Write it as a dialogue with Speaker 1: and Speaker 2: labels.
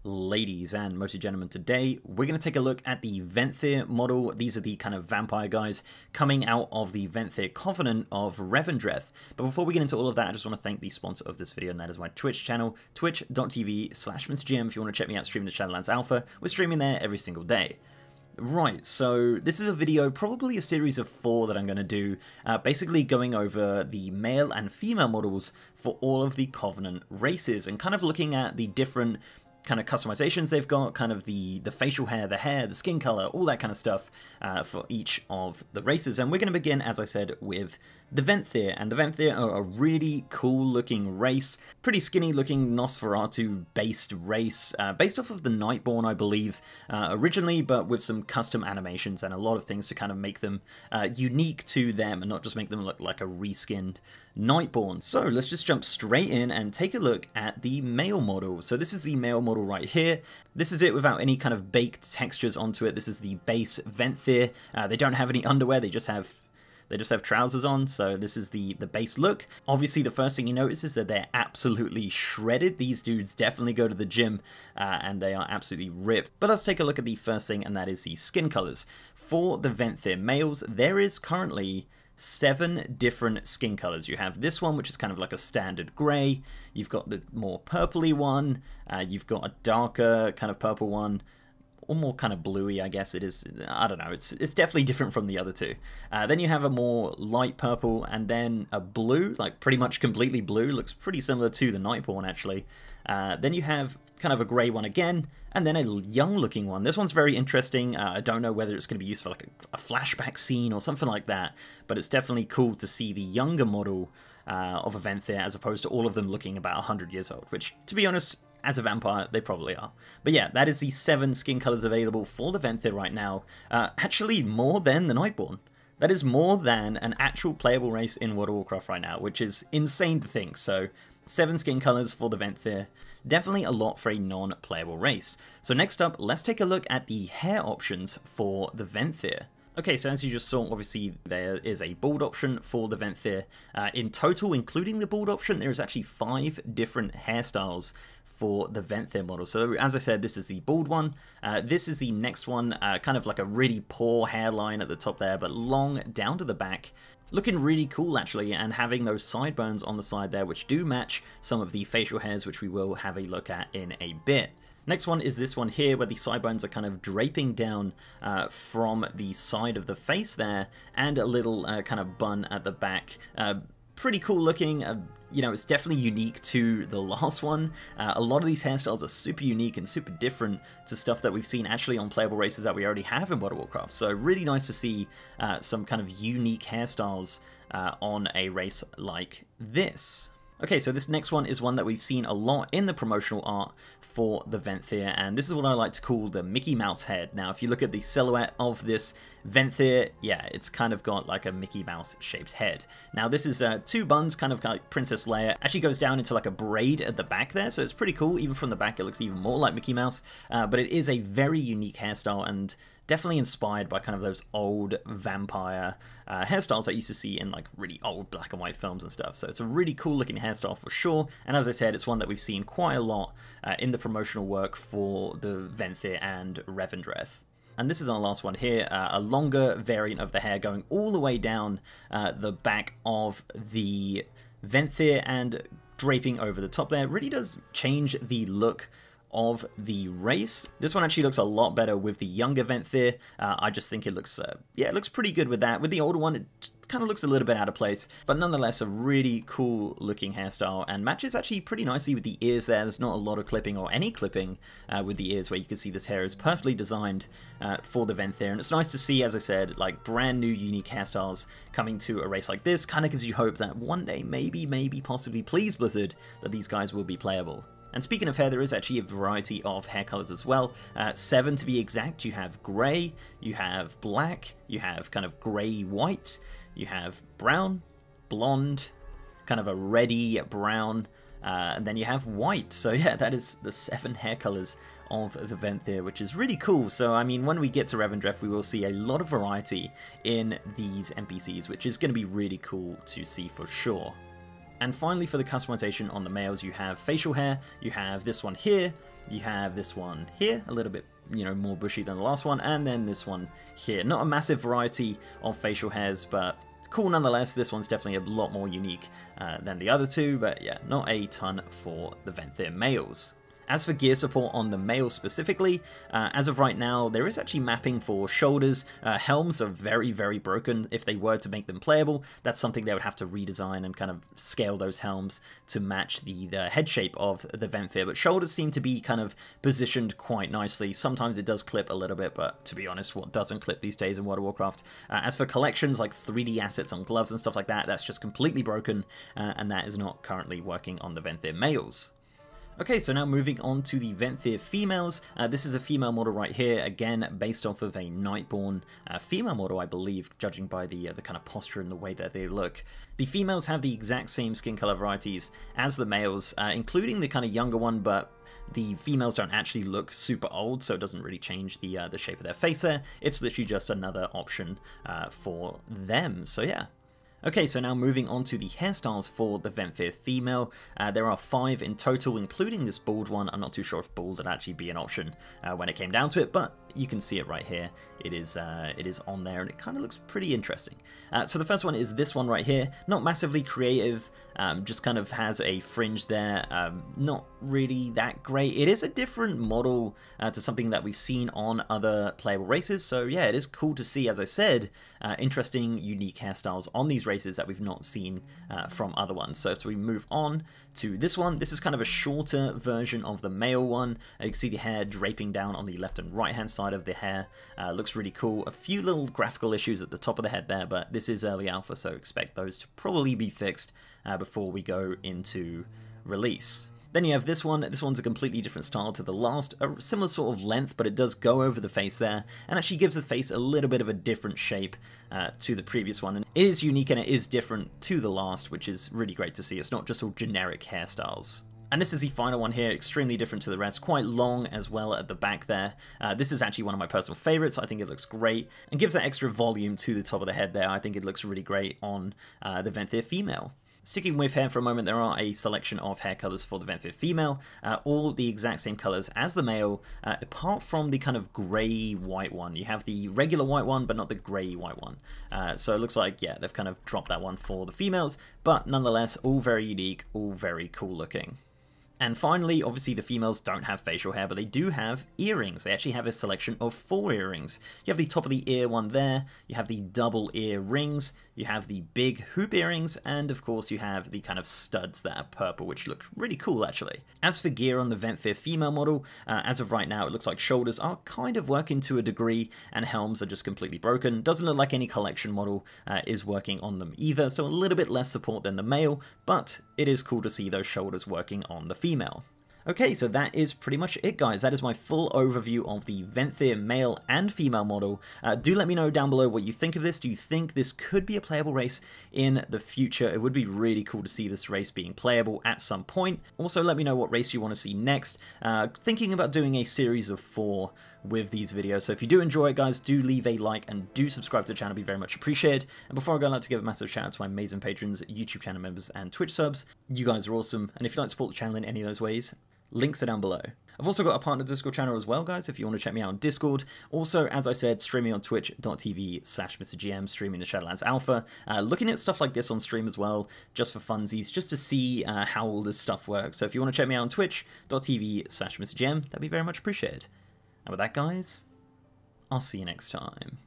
Speaker 1: ladies and mostly gentlemen, today we're going to take a look at the Venthyr model. These are the kind of vampire guys coming out of the Venthyr Covenant of Revendreth. But before we get into all of that, I just want to thank the sponsor of this video, and that is my Twitch channel, twitch.tv/MrGM. If you want to check me out streaming the Shadowlands Alpha, we're streaming there every single day. Right, so this is a video, probably a series of 4 that I'm going to do, basically going over the male and female models for all of the Covenant races, and kind of looking at the different kind of customizations they've got, kind of the facial hair, the skin color, all that kind of stuff for each of the races. And we're going to begin, as I said, with the Venthyr, and the Venthyr are a really cool looking race, pretty skinny looking Nosferatu based race, based off of the Nightborn, I believe, originally, but with some custom animations and a lot of things to kind of make them unique to them and not just make them look like a reskinned Nightborn. So let's just jump straight in and take a look at the male model. So this is the male model right here. This is it without any kind of baked textures onto it. This is the base Venthyr. They don't have any underwear, they just have trousers on, so this is the base look. Obviously, the first thing you notice is that they're absolutely shredded. These dudes definitely go to the gym, and they are absolutely ripped. But let's take a look at the first thing, and that is the skin colors. For the Venthyr males, there is currently 7 different skin colors. You have this one, which is kind of like a standard gray. You've got the more purpley one. You've got a darker kind of purple one, or more kind of bluey, I guess it is. I don't know, it's definitely different from the other two. Then you have a more light purple, and then a blue, like pretty much completely blue, looks pretty similar to the Nightborn actually. Then you have kind of a grey one again, and then a young looking one. This one's very interesting. I don't know whether it's going to be used for like a flashback scene or something like that, but it's definitely cool to see the younger model of a Venthyr as opposed to all of them looking about 100 years old, which, to be honest, as a vampire, they probably are. But yeah, that is the 7 skin colors available for the Venthyr right now. Actually, more than the Nightborn. That is more than an actual playable race in World of Warcraft right now, which is insane to think. So, 7 skin colors for the Venthyr. Definitely a lot for a non-playable race. So next up, let's take a look at the hair options for the Venthyr. Okay, so as you just saw, obviously there is a bald option for the Venthyr. In total, including the bald option, there is actually 5 different hairstyles for the Venthyr model. So as I said, this is the bald one. This is the next one, kind of like a really poor hairline at the top there, but long down to the back. Looking really cool actually, and having those sideburns on the side there, which do match some of the facial hairs, which we will have a look at in a bit. Next one is this one here, where the sideburns are kind of draping down from the side of the face there, and a little kind of bun at the back. Pretty cool looking. You know, it's definitely unique to the last one. A lot of these hairstyles are super unique and super different to stuff that we've seen actually on playable races that we already have in World of Warcraft. So really nice to see some kind of unique hairstyles on a race like this. Okay, so this next one is one that we've seen a lot in the promotional art for the Venthyr, and this is what I like to call the Mickey Mouse head. Now, if you look at the silhouette of this Venthyr, yeah, it's kind of got like a Mickey Mouse shaped head. Now, this is 2 buns, kind of like Princess Leia. Actually goes down into like a braid at the back there, so it's pretty cool. Even from the back, it looks even more like Mickey Mouse, but it is a very unique hairstyle, and definitely inspired by kind of those old vampire hairstyles that you used to see in like really old black and white films and stuff. So it's a really cool looking hairstyle for sure. And as I said, it's one that we've seen quite a lot in the promotional work for the Venthyr and Revendreth. And this is our last one here, a longer variant of the hair going all the way down the back of the Venthyr and draping over the top there. It really does change the look of the race. This one actually looks a lot better with the younger Venthyr. I just think it looks, yeah, it looks pretty good with that. With the older one, it kind of looks a little bit out of place, but nonetheless a really cool looking hairstyle, and matches actually pretty nicely with the ears there. There's not a lot of clipping or any clipping with the ears, where you can see this hair is perfectly designed for the Venthyr, and it's nice to see, as I said, like brand new unique hairstyles coming to a race like this. Kind of gives you hope that one day, maybe, possibly, please Blizzard, that these guys will be playable. And speaking of hair, there is actually a variety of hair colors as well. 7 to be exact. You have grey, you have black, you have kind of grey-white, you have brown, blonde, kind of a reddy brown, and then you have white. So yeah, that is the 7 hair colors of the Venthyr, which is really cool. So I mean, when we get to Revendreth, we will see a lot of variety in these NPCs, which is going to be really cool to see for sure. And finally, for the customization on the males, you have facial hair, you have this one here, You have this one here, a little bit, you know, more bushy than the last one, and then this one here. Not a massive variety of facial hairs, but cool nonetheless. This one's definitely a lot more unique than the other two, but yeah, not a ton for the Venthyr males. As for gear support on the male specifically, as of right now, there is actually mapping for shoulders. Helms are very, very broken. If they were to make them playable, that's something they would have to redesign and kind of scale those helms to match the head shape of the Venthyr. But shoulders seem to be kind of positioned quite nicely. Sometimes it does clip a little bit, but to be honest, what doesn't clip these days in World of Warcraft? As for collections like 3D assets on gloves and stuff like that, that's just completely broken, and that is not currently working on the Venthyr males. Okay, so now moving on to the Venthyr females. This is a female model right here, again, based off of a Nightborn female model, I believe, judging by the kind of posture and the way that they look. The females have the exact same skin color varieties as the males, including the kind of younger one, but the females don't actually look super old, so it doesn't really change the shape of their face there. It's literally just another option for them, so yeah. Okay, so now moving on to the hairstyles for the Venthyr female. There are 5 in total, including this bald one. I'm not too sure if bald would actually be an option when it came down to it, but you can see it right here. It is on there, and it kind of looks pretty interesting. So the first one is this one right here. Not massively creative, just kind of has a fringe there. Not really that great. It is a different model to something that we've seen on other playable races, so yeah, it is cool to see, as I said, interesting, unique hairstyles on these races that we've not seen from other ones. So if we move on to this one, this is kind of a shorter version of the male one. You can see the hair draping down on the left and right hand side of the hair. Looks really cool. A few little graphical issues at the top of the head there, but this is early alpha, so expect those to probably be fixed before we go into release. Then you have this one. This one's a completely different style to the last, a similar sort of length, but it does go over the face there, and actually gives the face a little bit of a different shape to the previous one. And it is unique and it is different to the last, which is really great to see. It's not just all generic hairstyles. And this is the final one here, extremely different to the rest, quite long as well at the back there. This is actually one of my personal favorites. I think it looks great and gives that extra volume to the top of the head there. I think it looks really great on the Venthyr female. Sticking with hair for a moment, there are a selection of hair colors for the Venthyr female, all the exact same colors as the male, apart from the kind of grey-white one. You have the regular white one, but not the grey-white one. So it looks like, yeah, they've kind of dropped that one for the females, but nonetheless, all very unique, all very cool looking. And finally, obviously the females don't have facial hair, but they do have earrings. They actually have a selection of 4 earrings. You have the top of the ear one there, you have the double ear rings, you have the big hoop earrings, and of course you have the kind of studs that are purple, which look really cool actually. As for gear on the Venthyr female model, as of right now it looks like shoulders are kind of working to a degree, and helms are just completely broken. Doesn't look like any collection model is working on them either, so a little bit less support than the male, but it is cool to see those shoulders working on the female. Okay, so that is pretty much it, guys. That is my full overview of the Venthyr male and female model. Do let me know down below what you think of this. Do you think this could be a playable race in the future? It would be really cool to see this race being playable at some point. Also, let me know what race you want to see next. Thinking about doing a series of 4 with these videos. So if you do enjoy it, guys, do leave a like and do subscribe to the channel. It'd be very much appreciated. And before I go, I'd like to give a massive shout out to my amazing patrons, YouTube channel members, and Twitch subs. You guys are awesome. And if you'd like to support the channel in any of those ways, links are down below. I've also got a partner Discord channel as well, guys, if you want to check me out on Discord. Also, as I said, streaming on twitch.tv/MrGM, streaming the Shadowlands Alpha. Looking at stuff like this on stream as well, just for funsies, just to see how all this stuff works. So if you want to check me out on twitch.tv/MrGM, that'd be very much appreciated. And with that, guys, I'll see you next time.